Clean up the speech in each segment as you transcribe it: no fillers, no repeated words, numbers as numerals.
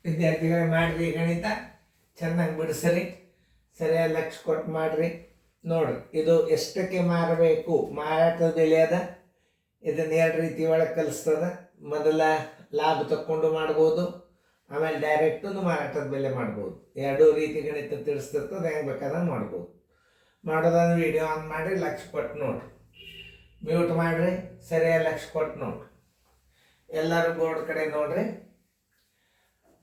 ವಿದ್ಯಾರ್ಥಿಗಳೇ ಮಾಡಿರಿ ಗಣಿತ ಚೆನ್ನಾಗಿ ಬಿಡಿಸ್ರಿ, ಸರಿಯಾಗಿ ಲಕ್ಷ ಕೊಟ್ಟು ಮಾಡಿರಿ. ನೋಡ್ರಿ, ಇದು ಎಷ್ಟಕ್ಕೆ ಮಾರಬೇಕು, ಮಾರಾಟದ ಬೆಲೆ ಅದ. ಇದನ್ನು ಎರಡು ರೀತಿ ಒಳಗೆ ಕಲಿಸ್ತದ. ಮೊದಲ ಲಾಭ ತಕ್ಕೊಂಡು ಮಾಡ್ಬೋದು, ಆಮೇಲೆ ಡೈರೆಕ್ಟು ಮಾರಾಟದ ಬೆಲೆ ಮಾಡ್ಬೋದು. ಎರಡೂ ರೀತಿ ಗಣಿತ ತಿಳಿಸ್ತಿರ್ತದೆ, ಹೆಂಗೆ ಬೇಕಾದಂಗೆ ಮಾಡ್ಬೋದು. ಮಾಡೋದಾದ್ರೆ ವಿಡಿಯೋ ಆನ್ ಮಾಡಿ ಲಕ್ಷ ಕೊಟ್ಟು ನೋಡ್ರಿ, ಮ್ಯೂಟ್ ಮಾಡಿರಿ, ಸರಿಯಾಗಿ ಲಕ್ಷ ಕೊಟ್ಟು ನೋಡ್ರಿ. ಎಲ್ಲರೂ ಬೋರ್ಡ್ ಕಡೆ ನೋಡ್ರಿ.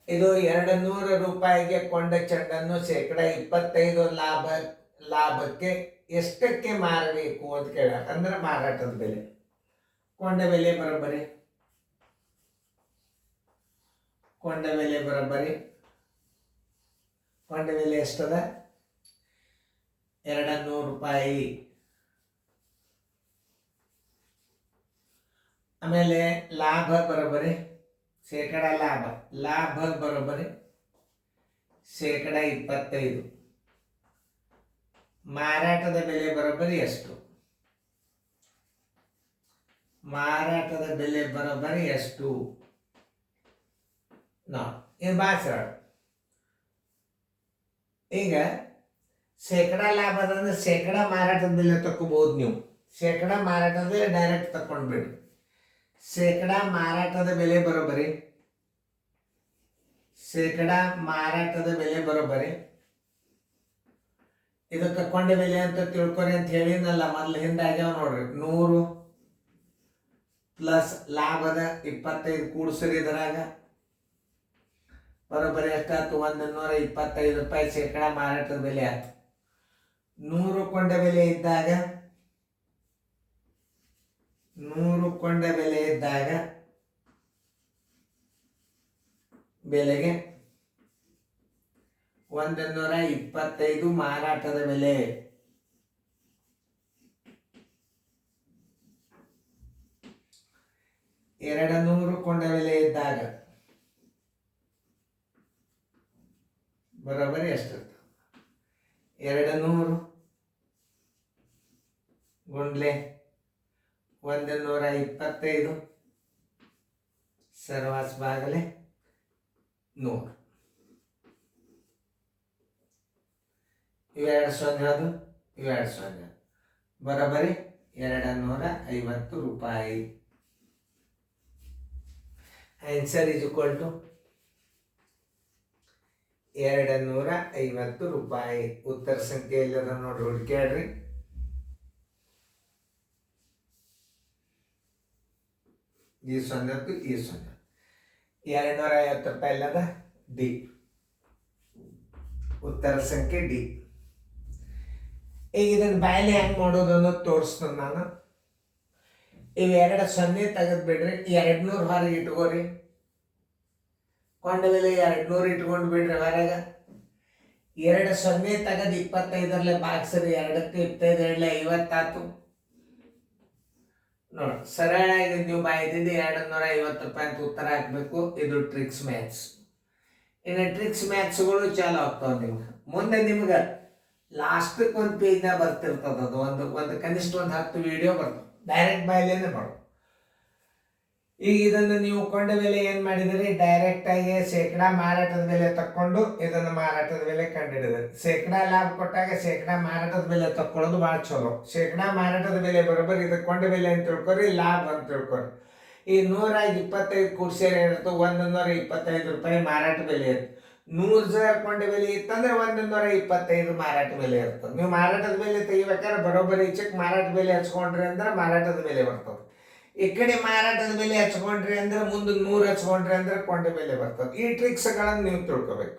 ಇದು 200 ರೂಪಾಯಿಗೆ ಕೊಂಡ ಚೆಂಡನ್ನು ಶೇಕಡ 25 ಲಾಭಕ್ಕೆ ಎಷ್ಟಕ್ಕೆ ಮಾರಬೇಕು ಅಂತ ಕೇಳ. ಅಂದ್ರೆ ಮಾರಾಟದ ಬೆಲೆ, ಕೊಂಡ ಬೆಲೆ ಬರೋಬ್ಬರಿ. ಕೊಂಡ ಬೆಲೆ ಬರೋಬ್ಬರಿ. ಕೊಂಡ ಬೆಲೆ ಎಷ್ಟದ? 200 ರೂಪಾಯಿ. ಆಮೇಲೆ ಲಾಭ ಬರೋಬ್ಬರಿ, ಶೇಕಡ ಲಾಭ ಬರೋಬ್ಬರಿ ಶೇಕಡ 25. ಮಾರಾಟದ ಬೆಲೆ ಬರೋಬ್ಬರಿ ಎಷ್ಟು? ಮಾರಾಟದ ಬೆಲೆ ಬರೋಬ್ಬರಿ ಎಷ್ಟು? ಇದು ಭಾಳ ಸರಳ. ಈಗ ಶೇಕಡ ಲಾಭ ಅಂದ್ರೆ ಶೇಕಡ ಮಾರಾಟದ ಬೆಲೆ ತಗೋಬಹುದು ನೀವು. ಶೇಕಡ ಮಾರಾಟದ ಬೆಲೆ ಡೈರೆಕ್ಟ್ ತಕೊಂಡ್ಬಿಡಿ. ಶೇಕಡ ಮಾರಾಟದ ಬೆಲೆ ಬರೋಬ್ಬರಿ ಶೇಕಡ ಮಾರಾಟದ ಬೆಲೆ ಬರೋಬ್ಬರಿ ಇದಕ್ಕೆ ಕೊಂಡ ಬೆಲೆ ಅಂತ ತಿಳ್ಕೊರಿ ಅಂತ ಹೇಳಿನಲ್ಲ ಮೊದಲು, ಹಿಂದಾಗ್ಯಾವ ನೋಡ್ರಿ. 100 ಪ್ಲಸ್ ಲಾಭದ 25 ಕೂಡಿಸ್ರಿ, ಇದರಾಗ ಬರೋಬ್ಬರಿ ಎಷ್ಟಾಯ್ತು? 125 ರೂಪಾಯಿ ಶೇಕಡ ಮಾರಾಟದ ಬೆಲೆ ಆಯ್ತು. 100 ಕೊಂಡ ಬೆಲೆ ಇದ್ದಾಗ 100 ಕೊಂಡ ಬೆಲೆ ಇದ್ದಾಗ ಬೆಲೆಗೆ 125 ಮಾರಾಟದ ಬೆಲೆ. $200 ಕೊಂಡ ಬೆಲೆ ಇದ್ದಾಗ ಬರೋಬ್ಬರಿ ಎಷ್ಟಿರ್ತದೆ? 200 ಗುಂಡ್ಲೆ 125 ಸರ್ವಾಸ್ ಬಾಗಲೆ 100. ಇವೆರಡು ಸೊನ್ನೆ ಅದು, ಇವೆರಡು ಸೊನ್ನೆ, ಬರೋಬ್ಬರಿ 250 ರೂಪಾಯಿ. ಆನ್ಸರ್ ಇಸ್ ಈಕ್ವಲ್ ಟು 250 ರೂಪಾಯಿ. ಉತ್ತರ ಸಂಖ್ಯೆ ಎಲ್ಲದ ನೋಡ್ರಿ, ಹುಡುಕ್ಯಾಡ್ರಿ. ಈ 0 ಈ 0, 250 ರೂಪಾಯಿ ಎಲ್ಲದ ಡಿ. ಉತ್ತರ ಸಂಖ್ಯೆ ಡಿ. ಈಗ ಇದನ್ನು ಬಾಯಲ್ಲಿ ಹೆಂಗೆ ಮಾಡೋದು ಅನ್ನೋದು ತೋರಿಸ್ತೇನೆ ನಾನು. ಇವೆರಡು 0 ತೆಗೆದು ಬಿಡ್ರಿ, 200 ಹೊರಗೆ ಇಟ್ಕೋರಿ. ಕೊಂಡ ಬೆಲೆ 200 ಇಟ್ಕೊಂಡು ಬಿಡ್ರಿ ಹೊರಗೆ. 2 0 ತೆಗೆದು 25 ಬಾಗಿಸ್ರಿ. 2ಕ್ಕೆ 25 50 ಆಯ್ತು. ನೋಡಿ, ಸರಳಾಗಿ ನೀವು ಬಾಯ್ದಿದ್ದು 250 ರೂಪಾಯಿ ಅಂತ ಉತ್ತರ ಹಾಕಬೇಕು. ಇದು ಟ್ರಿಕ್ಸ್ ಮ್ಯಾಥ್ಸ್. ಇನ್ನು ಟ್ರಿಕ್ಸ್ ಮ್ಯಾಥ್ಸ್ಗಳು ಚಾಲು ಆಗ್ತಾವ ನಿಮ್ಗೆ. ಮುಂದೆ ನಿಮ್ಗೆ ಲಾಸ್ಟಕ್ಕೆ ಒಂದು ಪೇಜ್ನಾಗ ಬರ್ತಿರ್ತದೆ. ಅದು ಒಂದು ಕನಿಷ್ಠ 10 ವಿಡಿಯೋ ಬರ್ತದೆ, ಡೈರೆಕ್ಟ್ ಬಾಯಲ್ಲೇನೆ ಮಾಡೋದು. ಈಗ ಇದನ್ನು ನೀವು ಕೊಂಡ ಬೆಲೆ ಏನು ಮಾಡಿದಿರಿ? ಡೈರೆಕ್ಟ್ ಆಗಿ ಶೇಕಡ ಮಾರಾಟದ ಬೆಲೆ ತಕ್ಕೊಂಡು ಇದನ್ನು ಮಾರಾಟದ ಬೆಲೆ ಕಂಡುಹಿಡಿದ್ರಿ. ಶೇಕಡ ಲಾಭ ಕೊಟ್ಟಾಗ ಶೇಕಡ ಮಾರಾಟದ ಬೆಲೆ ತಕ್ಕೊಳ್ಳೋದು ಭಾಳ ಚಲೋ. ಶೇಕಡ ಮಾರಾಟದ ಬೆಲೆ ಬರೋಬ್ಬರಿ ಇದಕ್ಕೆ ಕೊಂಡ ಬೆಲೆ ಅಂತ ತಿಳ್ಕೊರಿ, ಲಾಭ ಅಂತ ತಿಳ್ಕೊರಿ. ಈ 125 ಕೂಡ್ಸೇರಿ ಏನಿರ್ತದೆ? 125 ರೂಪಾಯಿ ಮಾರಾಟ ಬೆಲೆ ಇರ್ತದೆ. 100,000 ಕೊಂಡ ಬೆಲೆ ಇತ್ತಂದ್ರೆ 125 ಮಾರಾಟ ಬೆಲೆ ಇರ್ತದೆ. ನೀವು ಮಾರಾಟದ ಬೆಲೆ ತೆಗಿಬೇಕಾದ್ರೆ ಬರೋಬ್ಬರಿ ಈಚೆಗೆ ಮಾರಾಟ ಬೆಲೆ ಹಚ್ಕೊಂಡ್ರಿ ಅಂದ್ರೆ ಮಾರಾಟದ ಬೆಲೆ ಬರ್ತದೆ. ಈ ಕಡೆ ಮಾರಾಟದ ಬೆಲೆ ಹಚ್ಕೊಂಡ್ರಿ ಅಂದ್ರೆ ಮುಂದೆ 100 ಹಚ್ಕೊಂಡ್ರಿ ಅಂದ್ರೆ ಕೊಂಡ ಬೆಲೆ ಬರ್ತದೆ. ಈ ಟ್ರಿಕ್ಸ್ಗಳನ್ನು ನೀವು ತಿಳ್ಕೊಬೇಕು.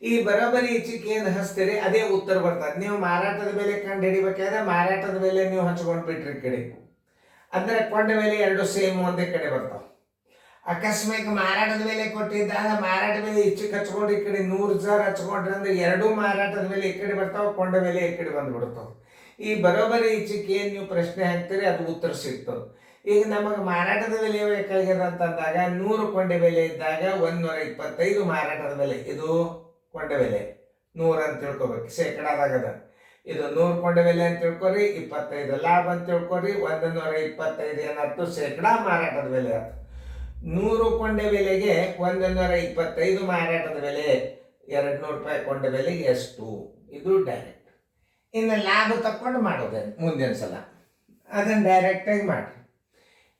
ಈ ಬರೋಬ್ಬರಿ ಈಚೆಗೆ ಏನು ಹಚ್ತೀರಿ ಅದೇ ಉತ್ತರ ಬರ್ತದೆ. ನೀವು ಮಾರಾಟದ ಬೆಲೆ ಕಂಡು ಹಿಡಿಬೇಕಾದ್ರೆ ಮಾರಾಟದ ಬೆಲೆ ನೀವು ಹಚ್ಕೊಂಡು ಬಿಟ್ರಿ ಈ ಕಡೆ ಅಂದ್ರೆ ಕೊಂಡ ಬೆಲೆ ಎರಡು ಸೇಮ್ ಒಂದೇ ಕಡೆ ಬರ್ತಾವೆ. ಅಕಸ್ಮಾತ್ ಮಾರಾಟದ ಬೆಲೆ ಕೊಟ್ಟಿದ್ದಾಗ ಮಾರಾಟ ಬೆಲೆ ಈಚೆಗೆ ಹಚ್ಕೊಂಡು ಈ ಕಡೆ 100,000 ಹಚ್ಕೊಂಡ್ರಿ ಅಂದ್ರೆ ಎರಡೂ ಮಾರಾಟದ ಬೆಲೆ ಈ ಕಡೆ ಬರ್ತಾವೆ, ಕೊಂಡ ಬೆಲೆ ಈ ಕಡೆ ಬಂದ್ಬಿಡ್ತಾವೆ. ಈ ಬರೋಬ್ಬರಿ ಈಚೆಗೆ ಏನು ನೀವು ಪ್ರಶ್ನೆ ಹಾಕ್ತೀರಿ ಅದು ಉತ್ತರ ಸಿಗ್ತದೆ. ಈಗ ನಮಗೆ ಮಾರಾಟದ ಬೆಲೆ ಬೇಕಾಗ್ಯದ ಅಂತಂದಾಗ 100 ಕೊಂಡ ಬೆಲೆ ಇದ್ದಾಗ 125 ಮಾರಾಟದ ಬೆಲೆ. ಇದು ಕೊಂಡ ಬೆಲೆ 100 ಅಂತ ತಿಳ್ಕೊಬೇಕು, ಶೇಕಡಾದಾಗದ. ಇದು 100 ಕೊಂಡ ಬೆಲೆ ಅಂತ ತಿಳ್ಕೊರಿ, 25 ಲಾಭ ಅಂತ ತಿಳ್ಕೊರಿ. 125 ಏನಾಯ್ತು? ಶೇಕಡಾ ಮಾರಾಟದ ಬೆಲೆ ಆಯ್ತು. 100 ಕೊಂಡೆ ಬೆಲೆಗೆ 125 ಮಾರಾಟದ ಬೆಲೆ, 200 ರೂಪಾಯಿ ಕೊಂಡೆ ಬೆಲೆಗೆ ಎಷ್ಟು, ಇದು ಡೈರೆಕ್ಟ್. ಇನ್ನು ಲಾಭ ತಕ್ಕೊಂಡು ಮಾಡೋದೇನು ಮುಂದಿನ ಸಲ, ಅದನ್ನು ಡೈರೆಕ್ಟಾಗಿ ಮಾಡಿ.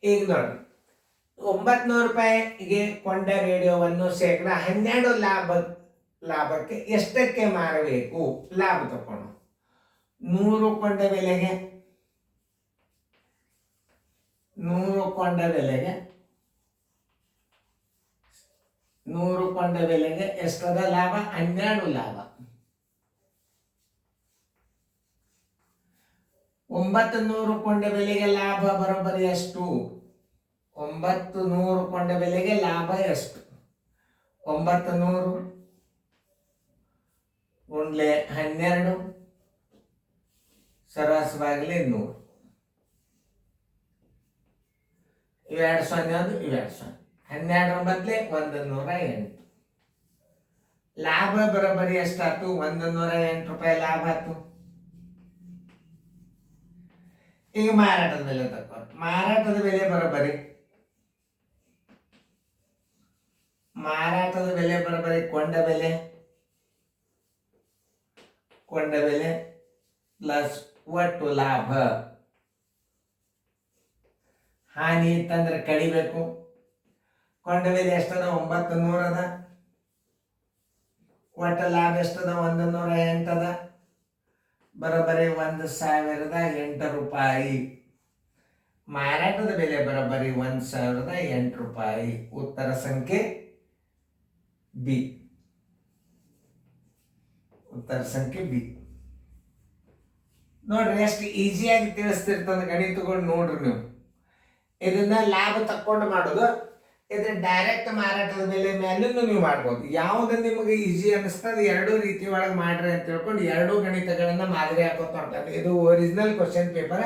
ಈಗ ನೋಡಿ, 900 ರೂಪಾಯಿಗೆ ಕೊಂಡ ರೇಡಿಯೋವನ್ನು ಶೇಕಡ 12 ಲಾಭಕ್ಕೆ ಎಷ್ಟಕ್ಕೆ ಮಾರಬೇಕು, ಲಾಭ ತಕೊಂಡು 100 ಕೊಂಡ ಬೆಲೆಗೆ 100 ಕೊಂಡ ಬೆಲೆಗೆ ಎಷ್ಟದ ಲಾಭ, 12 ಲಾಭ. 900 ಕೊಂಡ ಬೆಲೆಗೆ ಲಾಭ ಬರೋಬ್ಬರಿ ಎಷ್ಟು, 900 ಕೊಂಡ ಬೆಲೆಗೆ ಲಾಭ ಎಷ್ಟು, 900 ಗುಂಡ್ಲೆ 12 ಸರಾಸರಿಯಾಗಲಿ 100. ಇವೆರಡು 0 ಅದು ಇವೆರಡು 0. 12 ಬದಲೇ 108. ಲಾಭ ಬರೋಬ್ಬರಿ ಎಷ್ಟಾಯ್ತು, 108 ರೂಪಾಯಿ ಲಾಭ ಆಯ್ತು. ಈಗ ಮಾರಾಟದ ಬೆಲೆ ತಕೊಂಡು, ಮಾರಾಟದ ಬೆಲೆ ಬರೋಬ್ಬರಿ ಕೊಂಡ ಬೆಲೆ ಪ್ಲಸ್ ಒಟ್ಟು ಲಾಭ. ಹಾನಿ ಇತ್ತಂದ್ರೆ ಕಡಿಬೇಕು. ಕೊಂಡ ಬೆಲೆ ಎಷ್ಟದ, 900 ಅದ. ಒಟ್ಟು ಲಾಭ ಎಷ್ಟದ, 108 ಅದ. ಬರೋಬ್ಬರಿ 1008 ರೂಪಾಯಿ. ಮಾರಾಟದ ಬೆಲೆ ಬರೋಬ್ಬರಿ 1008 ರೂಪಾಯಿ. ಉತ್ತರ ಸಂಖ್ಯೆ ಬಿ. ಉತ್ತರ ಸಂಖ್ಯೆ ಬಿ. ನೋಡ್ರಿ ಎಷ್ಟು ಈಸಿಯಾಗಿ ತಿಳಿಸ್ತಿರ್ತದ ಗಣಿತಗಳು. ನೋಡ್ರಿ ನೀವು ಇದನ್ನ ಲಾಭ ತಕ್ಕೊಂಡು ಮಾಡೋದು, ಇದ್ರ ಡೈರೆಕ್ಟ್ ಮಾರಾಟದ ಬೆಲೆ ಮೇಲೂ ನೀವು ಮಾಡ್ಬೋದು. ಯಾವ್ದು ನಿಮಗೆ ಈಸಿ ಅನಿಸ್ತದೆ ಎರಡೂ ರೀತಿ ಒಳಗೆ ಮಾಡ್ರಿ ಅಂತ ತಿಳ್ಕೊಂಡು ಎರಡೂ ಗಣಿತಗಳನ್ನ ಮಾದರಿ ಹಾಕೋತ ಹೊಂಟಾರೆ. ಇದು ಒರಿಜಿನಲ್ ಕ್ವಶನ್ ಪೇಪರ್,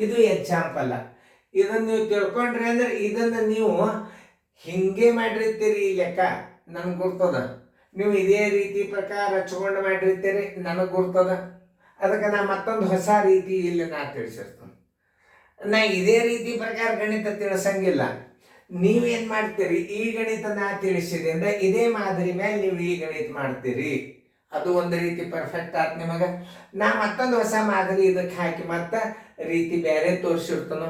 ಇದು ಎಕ್ಸಾಂಪಲ್. ಇದನ್ನ ನೀವು ತಿಳ್ಕೊಂಡ್ರಿ ಅಂದ್ರೆ ಇದನ್ನ ನೀವು ಹಿಂಗೆ ಮಾಡಿರ್ತೀರಿ, ಈ ಲೆಕ್ಕ ನನ್ಗೆ ಗುರ್ತದ. ನೀವು ಇದೇ ರೀತಿ ಪ್ರಕಾರ ಹಚ್ಕೊಂಡು ಮಾಡಿರ್ತೀರಿ, ನನಗೆ ಗುರ್ತದ. ಅದಕ್ಕೆ ನಾ ಮತ್ತೊಂದು ಹೊಸ ರೀತಿ ಇಲ್ಲಿ ನಾ ತಿಳಿಸಿರ್ತೇನೆ. ನಾ ಇದೇ ರೀತಿ ಪ್ರಕಾರ ಗಣಿತ ತಿಳಿಸಂಗಿಲ್ಲ. ನೀವೇನ್ ಮಾಡ್ತೀರಿ, ಈ ಗಣಿತ ನಾ ತಿಳಿಸಿದೆ ಅಂದ್ರೆ ಇದೇ ಮಾದರಿ ಮೇಲೆ ನೀವು ಈ ಗಣಿತ ಮಾಡ್ತೀರಿ. ಅದು ಒಂದು ರೀತಿ ಪರ್ಫೆಕ್ಟ್ ಆಯ್ತು ನಿಮಗೆ. ನಾ ಮತ್ತೊಂದು ಹೊಸ ಮಾದರಿ ಇದಕ್ಕೆ ಹಾಕಿ ಮತ್ತೆ ರೀತಿ ಬೇರೆ ತೋರಿಸಿರ್ತಾನೋ.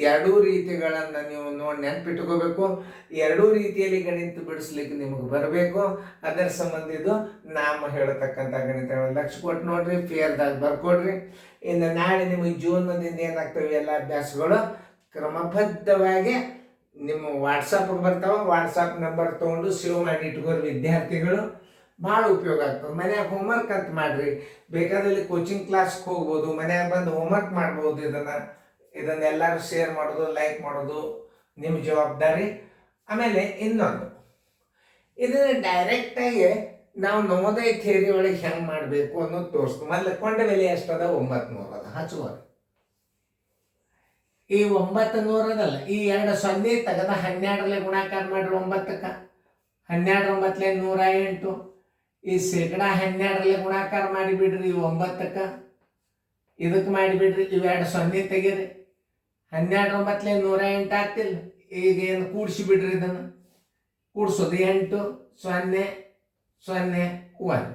ಎರಡೂ ರೀತಿಗಳನ್ನು ನೀವು ನೋಡಿ ನೆನ್ಪಿಟ್ಕೋಬೇಕು. ಎರಡೂ ರೀತಿಯಲ್ಲಿ ಗಣಿತ ಬಿಡಿಸ್ಲಿಕ್ಕೆ ನಿಮಗೆ ಬರಬೇಕು. ಅದರ ಸಂಬಂಧ ಇದು ನಾವು ಹೇಳ್ತಕ್ಕಂಥ ಗಣಿತಗಳು ಲಕ್ಷ್ಯ ಕೊಟ್ಟು ನೋಡ್ರಿ, ಫೇರ್ದಾಗ ಬರ್ಕೊಡ್ರಿ. ಇನ್ನು ನಾಳೆ ನಿಮಗೆ ಜೂನ್ದಿಂದ ಏನಾಗ್ತವೆ ಎಲ್ಲ ಅಭ್ಯಾಸಗಳು ಕ್ರಮಬದ್ಧವಾಗಿ ನಿಮ್ಮ ವಾಟ್ಸಪ್ಗೆ ಬರ್ತಾವೆ. ವಾಟ್ಸಪ್ ನಂಬರ್ ತೊಗೊಂಡು ಸೇವ್ ಮಾಡಿ ಇಟ್ಕೋರಿ ವಿದ್ಯಾರ್ಥಿಗಳು. ಭಾಳ ಉಪಯೋಗ ಆಗ್ತದೆ. ಮನ್ಯಾಗ ಹೋಮ್ವರ್ಕ್ ಅಂತ ಮಾಡ್ರಿ. ಬೇಕಾದಲ್ಲಿ ಕೋಚಿಂಗ್ ಕ್ಲಾಸ್ಗೆ ಹೋಗ್ಬೋದು, ಮನ್ಯಾಗ ಬಂದು ಹೋಮ್ವರ್ಕ್ ಮಾಡ್ಬೋದು. ಇದನ್ನೆಲ್ಲರೂ ಶೇರ್ ಮಾಡೋದು, ಲೈಕ್ ಮಾಡೋದು ನಿಮ್ಮ ಜವಾಬ್ದಾರಿ. ಆಮೇಲೆ ಇನ್ನೊಂದು, ಇದನ್ನು ಡೈರೆಕ್ಟಾಗಿ ನಾವು ನವೋದಯ ಥಿಯರಿ ಒಳಗೆ ಹೆಂಗೆ ಮಾಡಬೇಕು ಅನ್ನೋದು ತೋರಿಸ್ತು. ಮೊದಲು ಕೊಂಡ ಬೆಲೆ ಎಷ್ಟದ, 900 ಅದ. ಹಚ್ಚುವರೆ ಈ 900 ಅದಲ್ಲ, ಈ 2 0 ತೆಗೆದ 12 ಗುಣಾಕಾರ ಮಾಡ್ರಿ 9ಕ್ಕೆ. 12 9 108. ಈ ಶೇಕಡ 12 ಗುಣಾಕಾರ ಮಾಡಿಬಿಡ್ರಿ 9ಕ್ಕೆ. ಇದಕ್ಕೆ ಮಾಡಿಬಿಡ್ರಿ. ಇವೆರಡು 0 ತೆಗೀರಿ. 12 9 108 ಆಗ್ತಿಲ್ಲ. ಈಗ ಏನು ಕೂಡಿಸಿ ಬಿಡ್ರಿ, ಇದನ್ನು ಕೂಡಿಸೋದು 8 0 0 1.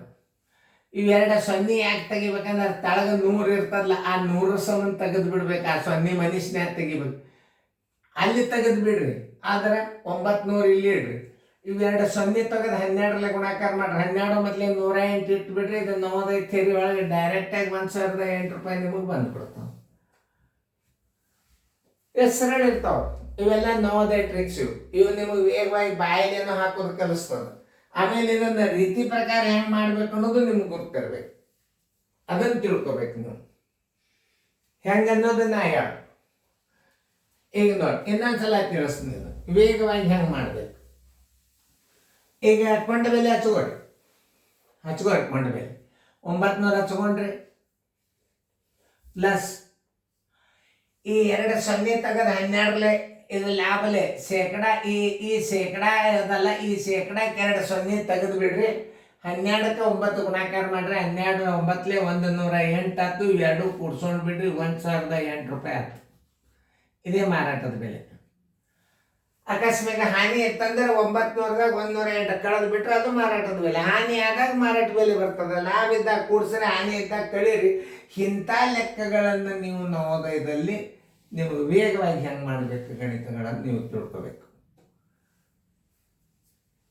ಇವೆರಡು 0 ಯಾಕೆ ತೆಗಿಬೇಕಂದ್ರೆ ತಳಗ 100 ಇರ್ತದಲ್ಲ, ಆ 100 ಸಮ ತೆಗೆದು ಬಿಡ್ಬೇಕು. ಆ 0 ಮನುಷ್ಯನ್ಯಾಗ ತೆಗಿಬೇಕು, ಅಲ್ಲಿ ತೆಗೆದು ಬಿಡ್ರಿ. ಆದ್ರೆ 900 ಇಲ್ಲಿ ಇಡ್ರಿ. ಇವೆರಡು 0 ತೆಗೆದು 12 ಗುಣಾಕಾರ ಮಾಡ್ರಿ. 12 ಮೊದಲೇ 108 ಇಟ್ಟು ಬಿಡ್ರಿ. ಇದು ನವೋದಯ ಥಿಯರಿ ಒಳಗೆ ಡೈರೆಕ್ಟಾಗಿ 1008 ರೂಪಾಯಿ ನಿಮಗೆ ಬಂದ್ಬಿಡ್ತಾವೆ. ಎಷ್ಟು ಸರಳ ಇರ್ತಾವೆ ಇವೆಲ್ಲ ನವೋದಯ ಟ್ರಿಕ್ಸ್. ಇವು ನಿಮಗೆ ವೇಗವಾಗಿ ಬಾಯಿಲೇನೋ ಹಾಕೋದು ಕಲಿಸ್ತದೆ. ಆಮೇಲೆ ಇದನ್ನ ರೀತಿ ಪ್ರಕಾರ ಹೆಂಗೆ ಮಾಡ್ಬೇಕು ಅನ್ನೋದು ನಿಮ್ಗೆ ಗೊತ್ತಿರ್ಬೇಕು. ಅದನ್ನು ತಿಳ್ಕೊಬೇಕು ನೀವು ಹೆಂಗೆ ಅನ್ನೋದನ್ನ ಹೇಳ. ಈಗ ನೋಡಿ, ಇನ್ನೊಂದ್ಸಲ ತಿಳಿಸ್ತೀನಿ. ಇದು ವೇಗವಾಗಿ ಹೆಂಗೆ ಮಾಡ್ಬೇಕು. ಈಗ ಕೊಂಡ ಬೆಲೆ ಹಚ್ಕೊಡ್ರಿ ಕೊಂಡ ಬೆಲೆ 900 ಹಚ್ಕೊಂಡ್ರಿ. ಪ್ಲಸ್ ಈ 2 0 ತೆಗೆದು 12 ಇದು ಲಾಭಲೆ ಶೇಕಡ. ಈ ಶೇಕಡ ಅದಲ್ಲ, ಈ ಶೇಕಡಕ್ಕೆ 2 0 ತೆಗೆದು ಬಿಡ್ರಿ. 12ಕ್ಕೆ 9 ಗುಣಾಕಾರ ಮಾಡ್ರಿ. 12 9 108 ಆಯ್ತು. ಇವೆರಡು ಕೂಡ್ಸ್ಕೊಂಡು ಬಿಡ್ರಿ, 1008 ರೂಪಾಯಿ ಆಯ್ತು. ಇದೇ ಮಾರಾಟದ ಬೆಲೆ. ಅಕಸ್ಮಾತ್ ಹಾನಿ ಇತ್ತಂದ್ರೆ 900ದಾಗ 108 ಕಳೆದು ಬಿಟ್ರೆ ಅದು ಮಾರಾಟದ ಬೆಲೆ. ಹಾನಿ ಆದಾಗ ಮಾರಾಟ ಬೆಲೆ ಬರ್ತದೆ. ಲಾಭ ಇದ್ದಾಗ ಕೂಡ್ಸ್ರೆ, ಹಾನಿ ಇದ್ದಾಗ ಕಳೀರಿ. ಇಂಥ ಲೆಕ್ಕಗಳನ್ನು ನೀವು ನವೋದಯದಲ್ಲಿ ನಿಮ್ಗೆ ವೇಗವಾಗಿ ಹೆಂಗೆ ಮಾಡಬೇಕು ಗಣಿತಗಳನ್ನು ನೀವು ತಿಳ್ಕೋಬೇಕು.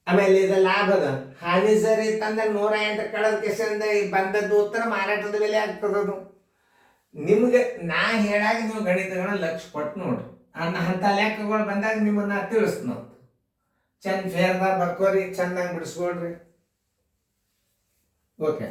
ಆಮೇಲೆ ಇದು ಲಾಭದ ಹಾನಿ ಸರಿ ಇತ್ತಂದ್ರೆ 108 ಕಳೆದ ಕೆಸರಿಂದ ಬಂದದ್ದು ಉತ್ತರ ಮಾರಾಟದ ಬೆಲೆ ಆಗ್ತದದು. ನಿಮ್ಗೆ ನಾ ಹೇಳಾಗ ನೀವು ಗಣಿತಗಳನ್ನ ಲಕ್ಷ ಕೊಟ್ಟು ನೋಡ್ರಿ. ಅಂಥ ಲೆಕ್ಕಗಳು ಬಂದಾಗ ನಿಮ್ಮನ್ನ ತಿಳಿಸ್ನು. ಚಂದ ಫೇರ್ದಾಗ ಬರ್ಕೋರಿ, ಚಂದಂಗೆ ಬಿಡಿಸ್ಕೊಳ್ರಿ. ಓಕೆ.